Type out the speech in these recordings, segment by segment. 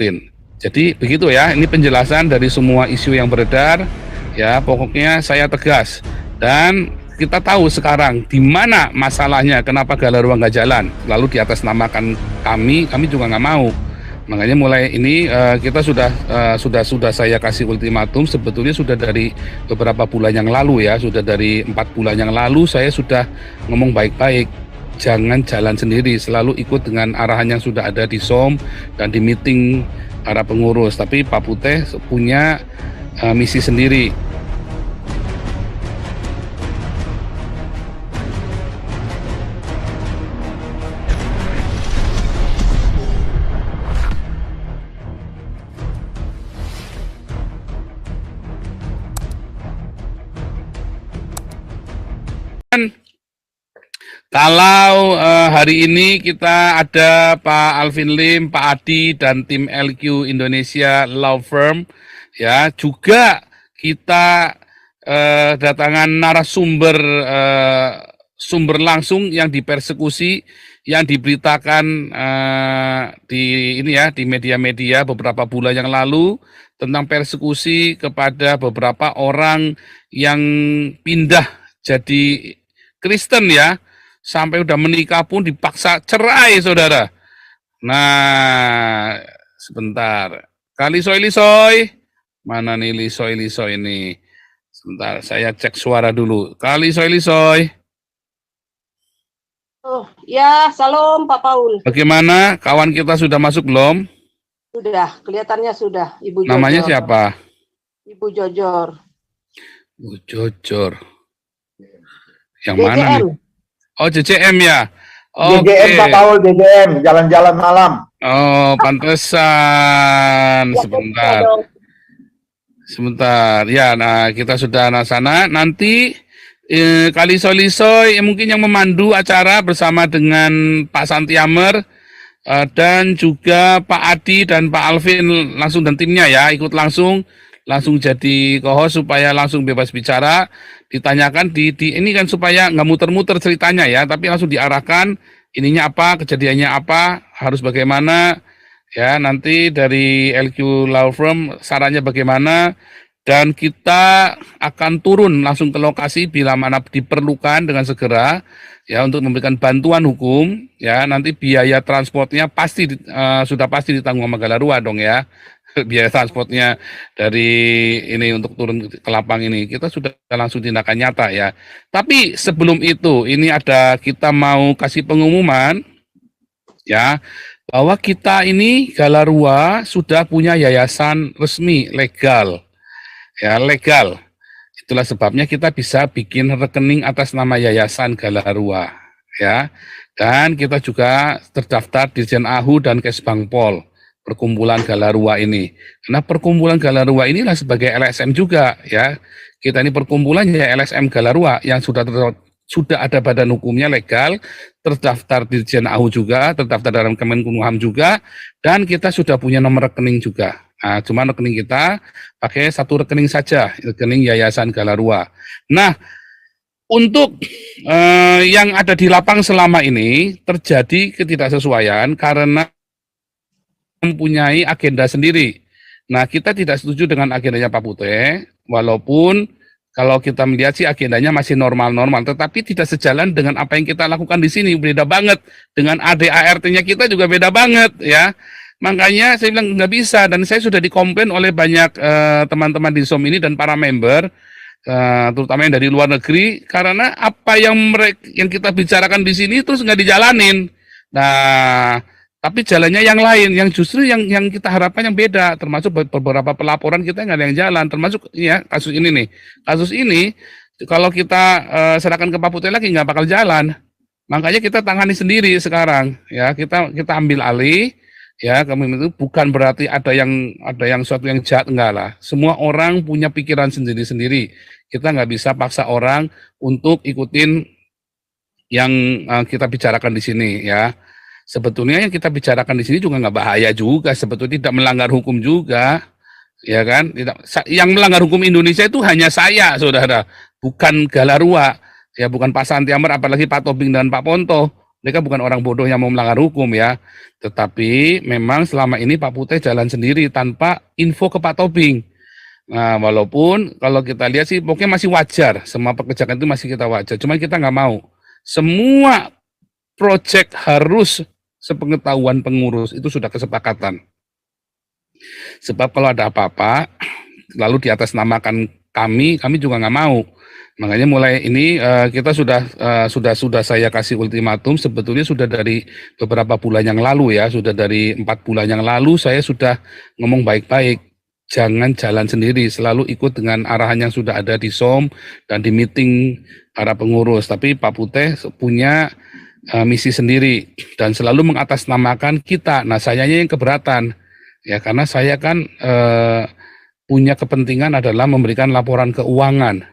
ikutin. Jadi begitu ya, ini penjelasan dari semua isu yang beredar. Ya, pokoknya saya tegas. Dan kita tahu sekarang di mana masalahnya, kenapa Galarua nggak jalan. Lalu di atas namakan kami juga nggak mau. Makanya mulai ini kita sudah saya kasih ultimatum, sebetulnya sudah dari beberapa bulan yang lalu ya, sudah dari 4 bulan yang lalu saya sudah ngomong baik-baik. Jangan jalan sendiri, selalu ikut dengan arahan yang sudah ada di SOM dan di meeting para pengurus. Tapi Pak Putih punya misi sendiri. Kalau hari ini kita ada Pak Alvin Lim, Pak Adi, dan tim LQ Indonesia Law Firm, ya juga kita datangan narasumber sumber langsung yang dipersekusi, yang diberitakan di ini ya di media-media beberapa bulan yang lalu tentang persekusi kepada beberapa orang yang pindah jadi Kristen ya. Sampai udah menikah pun dipaksa cerai, saudara. Nah, sebentar. Kali lisoy. Mana nih lisoy ini? Sebentar, saya cek suara dulu. Kali lisoy. Oh, ya, salam Pak Paul. Bagaimana? Kawan kita sudah masuk belum? Sudah, kelihatannya sudah. Ibu Jojor. Namanya siapa? Ibu Jojor. Ibu Jojor. Yang JJM. mana nih? Oh, JJM ya. JJM Pak Paul, JJM, jalan-jalan malam. Oh, pantesan. Sebentar. Ya, nah kita sudah sana. Nanti Kali Lisoy mungkin yang memandu acara bersama dengan Pak Santiamer dan juga Pak Adi dan Pak Alvin langsung dan timnya ya, ikut langsung jadi co-host supaya langsung bebas bicara. Ditanyakan ini kan supaya nggak muter-muter ceritanya ya, tapi langsung diarahkan ininya apa, kejadiannya apa, harus bagaimana ya, nanti dari LQ Law Firm sarannya bagaimana, dan kita akan turun langsung ke lokasi bila mana diperlukan dengan segera ya untuk memberikan bantuan hukum ya. Nanti biaya transportnya pasti sudah pasti ditanggung sama Galarua dong ya. Biaya transportnya dari ini untuk turun ke lapang ini kita sudah langsung tindakan nyata ya. Tapi sebelum itu ini kita mau kasih pengumuman ya bahwa kita ini Galarua sudah punya yayasan resmi legal ya, legal. Itulah sebabnya kita bisa bikin rekening atas nama Yayasan Galarua ya. Dan kita juga terdaftar di Dirjen AHU dan Kesbangpol. Perkumpulan Galarua ini. Karena perkumpulan Galarua inilah sebagai LSM juga ya. Kita ini perkumpulan ya LSM Galarua yang sudah ada badan hukumnya legal, terdaftar di Dirjen AHU juga, terdaftar dalam Kemenkumham juga, dan kita sudah punya nomor rekening juga. Nah, cuma rekening kita pakai satu rekening saja, rekening Yayasan Galarua. Nah, untuk yang ada di lapang selama ini terjadi ketidaksesuaian karena mempunyai agenda sendiri. Nah, kita tidak setuju dengan agendanya Pak Putih, walaupun kalau kita melihat sih agendanya masih normal-normal, tetapi tidak sejalan dengan apa yang kita lakukan di sini, beda banget. Dengan ADART-nya kita juga beda banget, ya. Makanya saya bilang nggak bisa, dan saya sudah dikomplain oleh banyak teman-teman di SOM ini dan para member, terutama yang dari luar negeri, karena apa yang kita bicarakan di sini terus nggak dijalanin. Nah, tapi jalannya yang lain, yang justru yang kita harapkan yang beda, termasuk beberapa pelaporan kita nggak ada yang jalan, termasuk ya kasus ini nih. Kasus ini kalau kita serahkan ke Pak Putih lagi nggak bakal jalan. Makanya kita tangani sendiri sekarang, ya kita ambil alih, ya kami itu bukan berarti ada yang suatu yang jahat, enggak lah. Semua orang punya pikiran sendiri-sendiri. Kita nggak bisa paksa orang untuk ikutin yang kita bicarakan di sini, ya. Sebetulnya yang kita bicarakan di sini juga nggak bahaya juga, sebetulnya tidak melanggar hukum juga, ya kan? Yang melanggar hukum Indonesia itu hanya saya, saudara, bukan Galarua, ya bukan Pak Santiamer, apalagi Pak Tobing dan Pak Ponto, Mereka bukan orang bodoh yang mau melanggar hukum ya. Tetapi memang selama ini Pak Putih jalan sendiri tanpa info ke Pak Tobing. Nah, walaupun kalau kita lihat sih pokoknya masih wajar, semua pekerjaan itu masih kita wajar. Cuma kita nggak mau. Semua proyek harus sepengetahuan pengurus, itu sudah kesepakatan. Sebab kalau ada apa-apa, lalu di atas namakan kami juga nggak mau. Makanya mulai ini kita sudah saya kasih ultimatum, sebetulnya sudah dari beberapa bulan yang lalu ya, sudah dari 4 bulan yang lalu saya sudah ngomong baik-baik. Jangan jalan sendiri, selalu ikut dengan arahan yang sudah ada di SOM dan di meeting para pengurus. Tapi Pak Putih punya misi sendiri dan selalu mengatasnamakan kita. Nah, sayanya yang keberatan ya, karena saya kan punya kepentingan adalah memberikan laporan keuangan.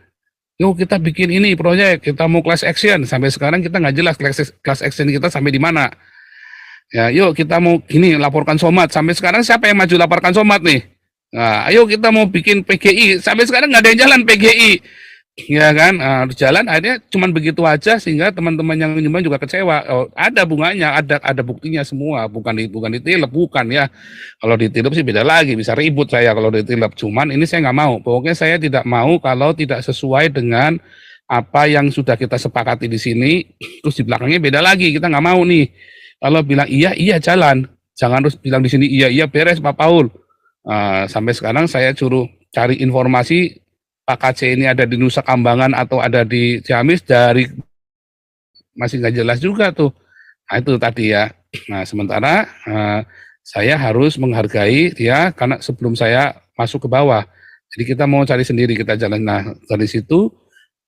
Yuk kita bikin ini proyek, kita mau class action, sampai sekarang kita nggak jelas class action kita sampai di mana. Ya, yuk kita mau gini laporkan somat, sampai sekarang siapa yang maju laporkan somat nih? Nah, ayo kita mau bikin PGI, sampai sekarang nggak ada yang jalan PGI. Ya kan, jalan akhirnya cuman begitu aja sehingga teman-teman yang nyumbang juga kecewa. Oh, ada bunganya, ada buktinya semua, bukan ditilep, bukan ya. Kalau ditilep sih beda lagi, bisa ribut saya kalau ditilep. Cuman ini saya nggak mau. Pokoknya saya tidak mau kalau tidak sesuai dengan apa yang sudah kita sepakati di sini. Terus di belakangnya beda lagi, kita nggak mau nih. Kalau bilang iya jalan, jangan terus bilang di sini iya beres Pak Paul. Sampai sekarang saya suruh cari informasi. Pak KC ini ada di Nusa Kambangan atau ada di Ciamis, dari masih nggak jelas juga tuh. Nah itu tadi ya. Nah sementara saya harus menghargai dia karena sebelum saya masuk ke bawah. Jadi kita mau cari sendiri, kita jalan. Nah dari situ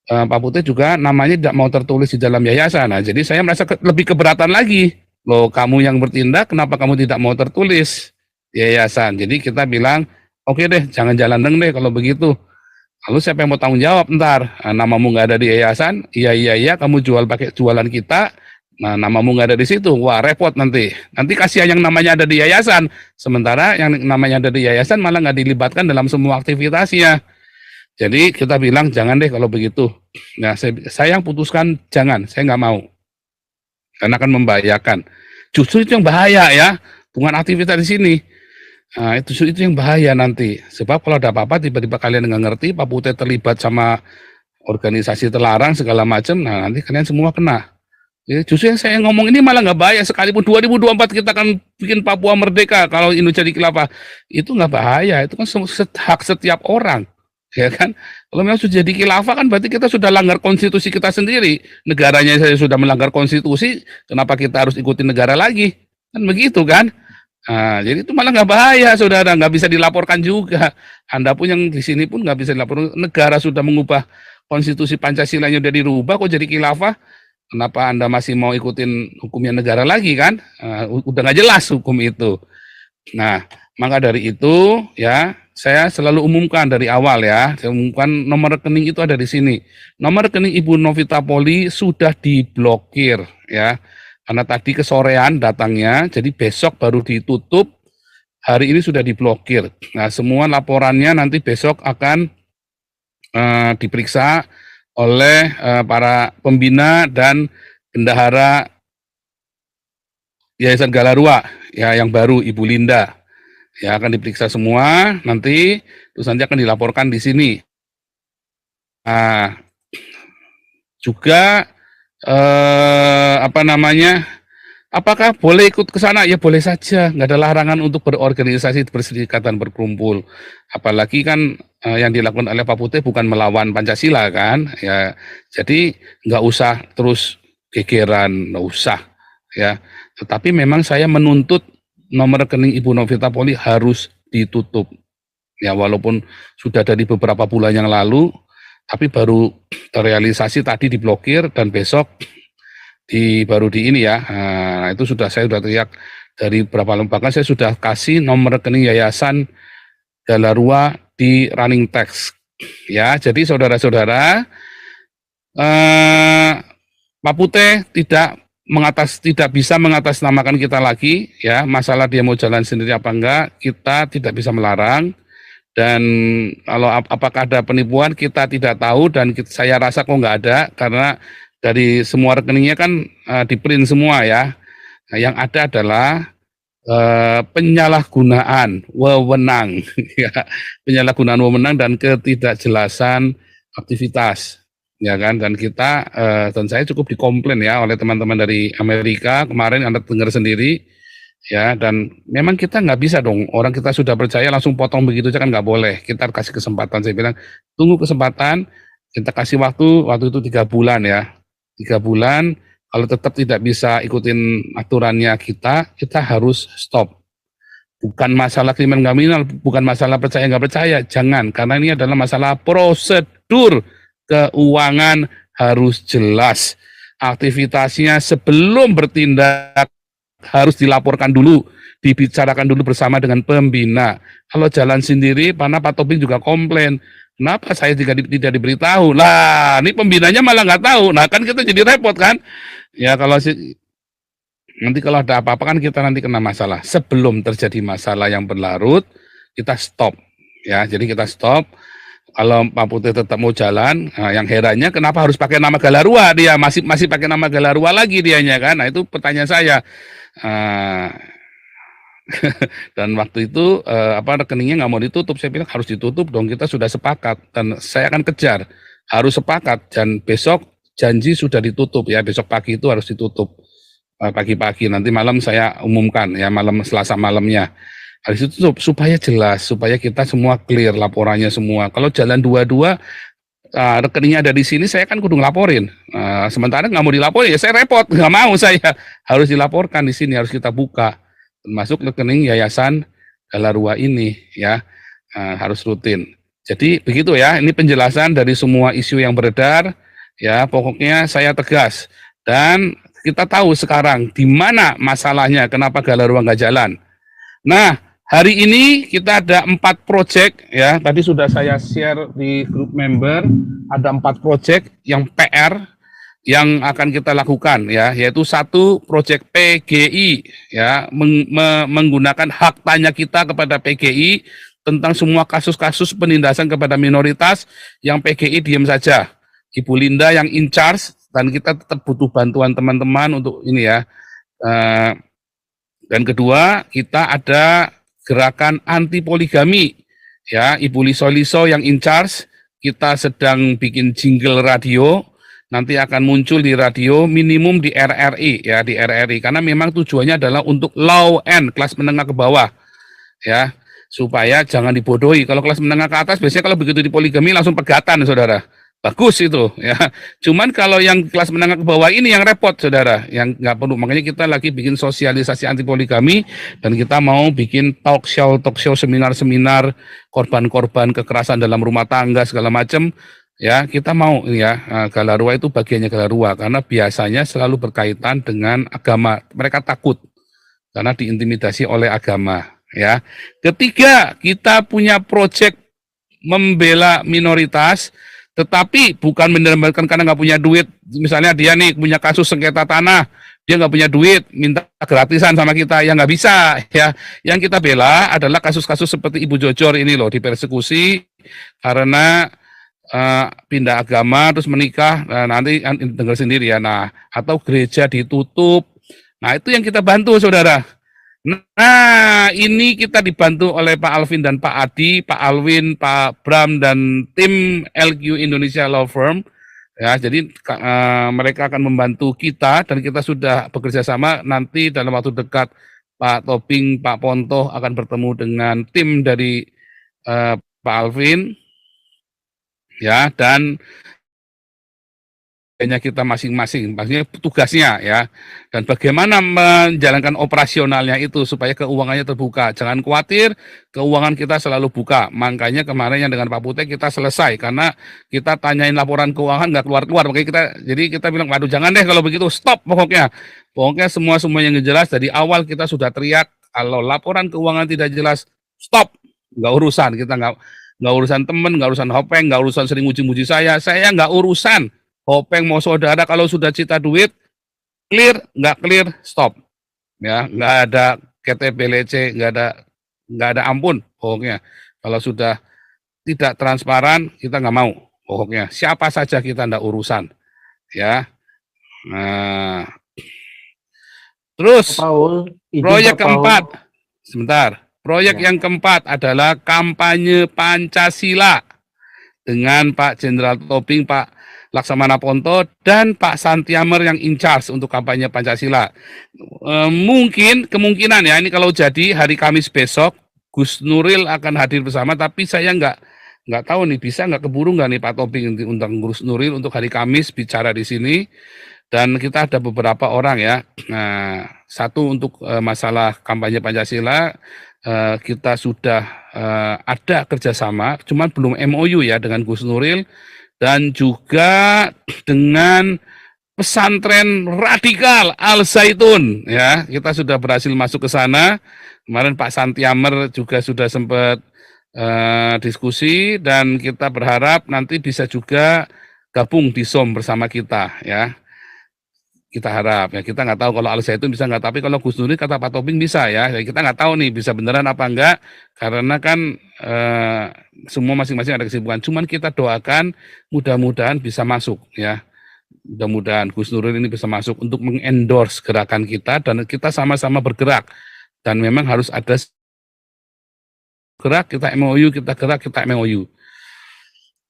Pak Putih juga namanya tidak mau tertulis di dalam yayasan. Nah jadi saya merasa lebih keberatan lagi. Loh kamu yang bertindak, kenapa kamu tidak mau tertulis di yayasan? Jadi kita bilang, oke deh jangan jalan deh kalau begitu. Lalu siapa yang mau tanggung jawab ntar? Nah, namamu nggak ada di yayasan, iya, kamu jual pakai jualan kita, nah namamu nggak ada di situ, wah repot nanti. Nanti kasihan yang namanya ada di yayasan, sementara yang namanya ada di yayasan malah nggak dilibatkan dalam semua aktivitasnya. Jadi kita bilang jangan deh kalau begitu. Nah saya yang putuskan jangan, saya nggak mau, karena akan membahayakan. Justru itu yang bahaya ya, bukan aktivitas di sini. Nah, itu yang bahaya nanti. Sebab kalau ada apa-apa tiba-tiba kalian nggak ngerti, Pak Putih terlibat sama organisasi terlarang segala macam, nah nanti kalian semua kena. Ya, justru yang saya ngomong ini malah nggak bahaya. Sekalipun 2024 kita akan bikin Papua merdeka, kalau Indonesia jadi khilafah, itu nggak bahaya. Itu kan hak setiap orang, ya kan? Kalau memang sudah jadi khilafah kan berarti kita sudah langgar konstitusi kita sendiri. Negaranya saya sudah melanggar konstitusi, kenapa kita harus ikutin negara lagi? Kan begitu kan? Nah, jadi itu malah nggak bahaya, saudara, nggak bisa dilaporkan juga. Anda pun yang di sini pun nggak bisa dilaporkan. Negara sudah mengubah konstitusi Pancasilanya udah dirubah, kok jadi khilafah? Kenapa Anda masih mau ikutin hukumnya negara lagi kan? Udah nggak jelas hukum itu. Nah, maka dari itu ya saya selalu umumkan dari awal ya. Saya umumkan nomor rekening itu ada di sini. Nomor rekening Ibu Novita Poli sudah diblokir ya. Karena tadi kesorean datangnya, jadi besok baru ditutup, hari ini sudah diblokir. Nah, semua laporannya nanti besok akan diperiksa oleh para pembina dan bendahara Yayasan Galarua, ya yang baru, Ibu Linda. Ya akan diperiksa semua, nanti terus nanti akan dilaporkan di sini. Nah, juga apakah boleh ikut ke sana? Ya boleh saja, nggak ada larangan untuk berorganisasi, berserikatan, berkumpul. Apalagi kan yang dilakukan oleh Pak Putih bukan melawan Pancasila kan, ya. Jadi nggak usah terus gegeran, nggak usah, ya. Tetapi memang saya menuntut nomor rekening Ibu Novita Poli harus ditutup, ya walaupun sudah dari beberapa bulan yang lalu. Tapi baru terrealisasi tadi diblokir dan besok baru di ini ya. Nah, itu saya sudah teriak dari beberapa lembaga, saya sudah kasih nomor rekening Yayasan Galarua di running text. Ya, jadi saudara-saudara, Pak Putih tidak bisa mengatasnamakan kita lagi ya. Masalah dia mau jalan sendiri apa enggak, kita tidak bisa melarang. Dan kalau apakah ada penipuan kita tidak tahu, dan saya rasa kok nggak ada, karena dari semua rekeningnya kan di print semua ya. Nah, yang ada adalah penyalahgunaan wewenang, ya, penyalahgunaan wewenang dan ketidakjelasan aktivitas, ya kan? Dan kita dan saya cukup dikomplain ya oleh teman-teman dari Amerika kemarin, Anda dengar sendiri, ya. Dan memang kita nggak bisa dong, orang kita sudah percaya langsung potong begitu aja kan nggak boleh. Kita kasih kesempatan, saya bilang tunggu kesempatan, kita kasih waktu itu 3 bulan ya, 3 bulan. Kalau tetap tidak bisa ikutin aturannya kita harus stop. Bukan masalah kriminal, bukan masalah percaya nggak percaya, jangan. Karena ini adalah masalah prosedur keuangan harus jelas. Aktivitasnya sebelum bertindak harus dilaporkan dulu, dibicarakan dulu bersama dengan pembina. Kalau jalan sendiri, Pak Topik juga komplain. Kenapa saya tidak diberitahu? Lah, ini pembinanya malah nggak tahu. Nah, kan kita jadi repot kan? Ya kalau nanti kalau ada apa-apa kan kita nanti kena masalah. Sebelum terjadi masalah yang berlarut, kita stop. Ya, jadi kita stop. Kalau Pak Putih tetap mau jalan, nah, yang herannya kenapa harus pakai nama Galarua dia masih pakai nama Galarua lagi dianya kan? Nah itu pertanyaan saya. Dan waktu itu rekeningnya nggak mau ditutup, saya bilang harus ditutup dong, kita sudah sepakat dan saya akan kejar harus sepakat dan besok janji sudah ditutup ya, besok pagi itu harus ditutup pagi-pagi, nanti malam saya umumkan ya, malam Selasa malamnya harus ditutup supaya jelas, supaya kita semua clear laporannya semua. Kalau jalan dua-dua rekeningnya ada di sini, saya kan kudu ngelaporin. Sementara nggak mau dilaporin ya saya repot, nggak mau saya harus dilaporkan di sini, harus kita buka termasuk rekening Yayasan Galarua ini ya, harus rutin. Jadi begitu ya, ini penjelasan dari semua isu yang beredar ya, pokoknya saya tegas dan kita tahu sekarang di mana masalahnya, kenapa Galarua nggak jalan. Nah, hari ini kita ada 4 proyek ya, tadi sudah saya share di grup member, ada 4 proyek yang PR yang akan kita lakukan ya, yaitu 1 proyek PGI ya, menggunakan hak tanya kita kepada PGI tentang semua kasus-kasus penindasan kepada minoritas yang PGI diam saja. Ibu Linda yang in charge dan kita tetap butuh bantuan teman-teman untuk ini ya. Dan kedua, kita ada gerakan anti poligami ya, Ibu Liso yang in charge, kita sedang bikin jingle radio, nanti akan muncul di radio minimum di RRI ya, di RRI karena memang tujuannya adalah untuk low end, kelas menengah ke bawah ya, supaya jangan dibodohi. Kalau kelas menengah ke atas biasanya kalau begitu di poligami langsung pegatan saudara, bagus itu ya. Cuman kalau yang kelas menengah ke bawah ini yang repot saudara, yang nggak perlu. Makanya kita lagi bikin sosialisasi anti poligami dan kita mau bikin talk show, seminar-seminar korban-korban kekerasan dalam rumah tangga segala macam. Ya, kita mau ya, Galarua itu bagiannya Galarua karena biasanya selalu berkaitan dengan agama. Mereka takut karena diintimidasi oleh agama ya. Ketiga, kita punya proyek membela minoritas, tetapi bukan mendapatkan karena nggak punya duit. Misalnya dia nih punya kasus sengketa tanah, dia nggak punya duit, minta gratisan sama kita, ya nggak bisa ya. Yang kita bela adalah kasus-kasus seperti Ibu Jojor ini loh, dipersekusi karena pindah agama terus menikah, nanti dengar sendiri ya. Nah, atau gereja ditutup. Nah, itu yang kita bantu saudara. Nah, ini kita dibantu oleh Pak Alvin dan Pak Adi, Pak Alwin, Pak Bram dan tim LQ Indonesia Law Firm. Ya, jadi mereka akan membantu kita dan kita sudah bekerja sama. Nanti dalam waktu dekat Pak Toping, Pak Ponto akan bertemu dengan tim dari Pak Alvin. Ya, dan hanya kita masing-masing, maksudnya tugasnya ya, dan bagaimana menjalankan operasionalnya itu supaya keuangannya terbuka. Jangan khawatir, keuangan kita selalu buka. Makanya kemarin yang dengan Pak Putih kita selesai karena kita tanyain laporan keuangan nggak keluar-keluar. Makanya kita bilang, waduh jangan deh kalau begitu, stop pokoknya. Pokoknya semua yang jelas dari awal kita sudah teriak kalau laporan keuangan tidak jelas, stop, nggak urusan kita nggak urusan temen, nggak urusan Hopeng, nggak urusan sering muji-muji saya nggak urusan. Hopeng mau saudara kalau sudah cita duit, clear, nggak clear, stop. Ya, nggak ada KTP-LC, nggak ada ampun, pokoknya. Kalau sudah tidak transparan, kita nggak mau, pokoknya. Siapa saja kita nggak urusan, ya. Nah, terus Pak Paul, izin proyek Pak Paul. keempat, sebentar. Proyek Ya. yang keempat adalah kampanye Pancasila dengan Pak Jenderal Tobing, Pak Laksamana Ponto, dan Pak Santiamer yang in charge untuk kampanye Pancasila. Mungkin kemungkinan ya, ini kalau jadi hari Kamis besok, Gus Nuril akan hadir bersama, tapi saya nggak tahu nih, bisa nggak keburu nggak nih Pak Tobing undang Gus Nuril untuk hari Kamis bicara di sini. Dan kita ada beberapa orang ya. Nah, satu untuk masalah kampanye Pancasila, kita sudah ada kerjasama, cuman belum MOU ya dengan Gus Nuril, dan juga dengan pesantren radikal Al Zaitun ya, kita sudah berhasil masuk ke sana. Kemarin Pak Santiamer juga sudah sempat diskusi, dan kita berharap nanti bisa juga gabung di SOM bersama kita ya. Kita harap ya, kita nggak tahu kalau Al Zaitun bisa nggak, tapi kalau Gus Nuril kata Pak Tobing bisa ya, kita nggak tahu nih bisa beneran apa enggak, karena kan semua masing-masing ada kesibukan. Cuman kita doakan mudah-mudahan bisa masuk ya, mudah-mudahan Gus Nuril ini bisa masuk untuk mengendorse gerakan kita, dan kita sama-sama bergerak, dan memang harus ada gerak, kita MOU, kita gerak, kita MOU.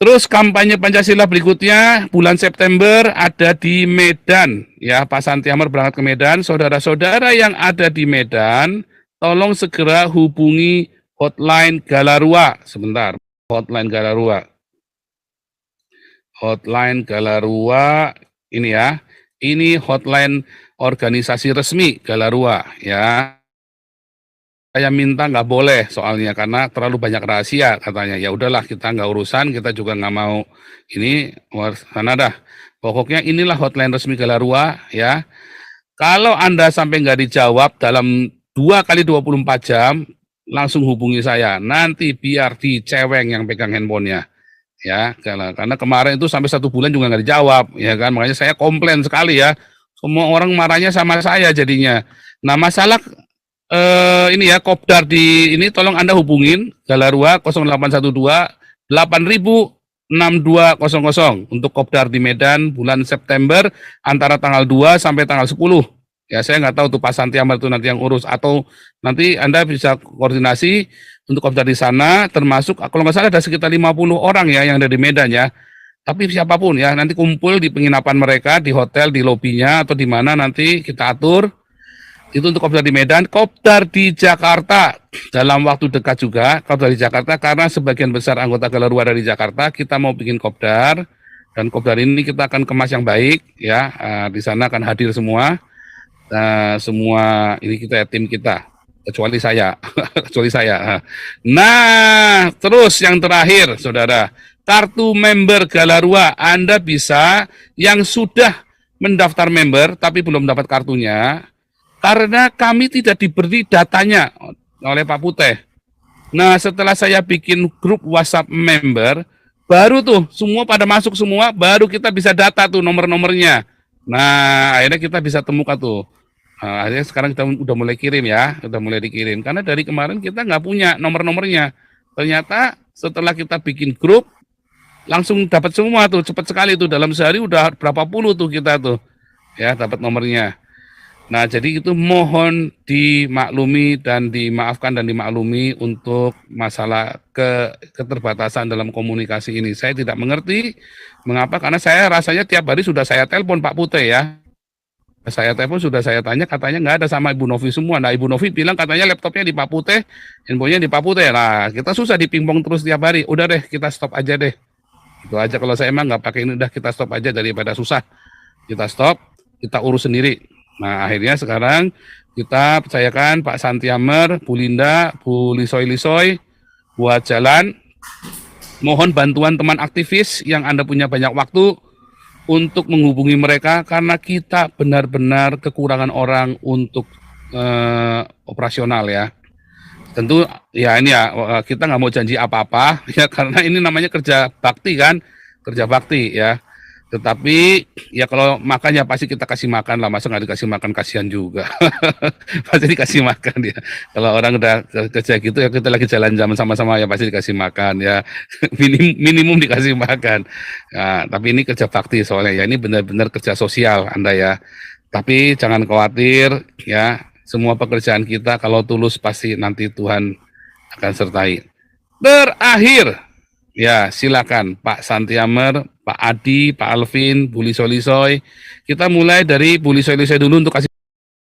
Terus kampanye Pancasila berikutnya bulan September ada di Medan ya, Pak Santiamer berangkat ke Medan. Saudara-saudara yang ada di Medan, tolong segera hubungi hotline Galarua. Sebentar, hotline Galarua. Hotline Galarua ini ya. Ini hotline organisasi resmi Galarua ya. Saya minta nggak boleh soalnya karena terlalu banyak rahasia katanya. Ya udahlah, kita nggak urusan, kita juga nggak mau ini sana dah. Pokoknya inilah hotline resmi Galarua ya. Kalau Anda sampai nggak dijawab dalam 2 kali 24 jam, langsung hubungi saya. Nanti biar diceweng yang pegang handphonenya ya. Karena kemarin itu sampai 1 bulan juga nggak dijawab ya kan. Makanya saya komplain sekali ya. Semua orang marahnya sama saya jadinya. Nah, masalah ini ya, kopdar di ini tolong Anda hubungin Galarua 0812 8000 6200 untuk kopdar di Medan bulan September antara tanggal 2 sampai tanggal 10. Ya, saya nggak tahu tuh Pak Santiamer itu nanti yang urus, atau nanti Anda bisa koordinasi untuk kopdar di sana, termasuk kalau nggak salah ada sekitar 50 orang ya yang ada di Medan ya. Tapi siapapun ya, nanti kumpul di penginapan mereka, di hotel, di lobinya, atau di mana nanti kita atur. Itu untuk kopdar di Medan. Kopdar di Jakarta dalam waktu dekat juga, kopdar di Jakarta, karena sebagian besar anggota Galarua dari Jakarta, kita mau bikin kopdar, dan kopdar ini kita akan kemas yang baik ya. Di sana akan hadir semua, semua ini kita tim kita, kecuali saya. Kecuali saya. Nah, terus yang terakhir saudara, kartu member Galarua. Anda bisa yang sudah mendaftar member tapi belum dapat kartunya, karena kami tidak diberi datanya oleh Pak Putih. Nah, setelah saya bikin grup WhatsApp member, baru tuh semua pada masuk semua, baru kita bisa data tuh nomor-nomornya. Nah, akhirnya kita bisa temukan tuh. Nah, akhirnya sekarang kita udah mulai kirim ya, udah mulai dikirim. Karena dari kemarin kita nggak punya nomor-nomornya. Ternyata setelah kita bikin grup, langsung dapat semua tuh, cepat sekali tuh. Dalam sehari udah berapa puluh tuh kita tuh, ya dapat nomornya. Nah, jadi itu mohon dimaklumi dan dimaafkan dan dimaklumi untuk masalah keterbatasan dalam komunikasi ini. Saya tidak mengerti mengapa, karena saya rasanya tiap hari sudah saya telepon Pak Putih ya. Saya telepon, sudah saya tanya, katanya nggak ada sama Ibu Novi semua. Nah, Ibu Novi bilang katanya laptopnya di Pak Putih, handphonenya di Pak Putih. Nah, kita susah dipingpong terus tiap hari. Udah deh, kita stop aja deh. Itu aja, kalau saya emang nggak pakai ini, udah kita stop aja daripada susah. Kita stop, kita urus sendiri. Nah, akhirnya sekarang kita percayakan Pak Santiamer, Bu Linda, Bu Lisoy buat jalan. Mohon bantuan teman aktivis yang Anda punya banyak waktu untuk menghubungi mereka, karena kita benar-benar kekurangan orang untuk operasional ya. Tentu ya ini ya, kita nggak mau janji apa-apa ya, karena ini namanya kerja bakti kan, kerja bakti ya. Tetapi ya kalau makan ya pasti kita kasih makan lah, masa nggak dikasih makan, kasihan juga. Pasti dikasih makan ya. Kalau orang udah kerja gitu ya, kita lagi jalan-jalan sama-sama ya pasti dikasih makan ya. Minimum dikasih makan. Nah, tapi ini kerja bakti soalnya ya, ini benar-benar kerja sosial Anda ya. Tapi jangan khawatir ya, semua pekerjaan kita kalau tulus pasti nanti Tuhan akan sertai. Terakhir, ya silakan Pak Santiamer, Pak Adi, Pak Alvin, Bu Lisoy. Kita mulai dari Bu Lisoy dulu untuk kasih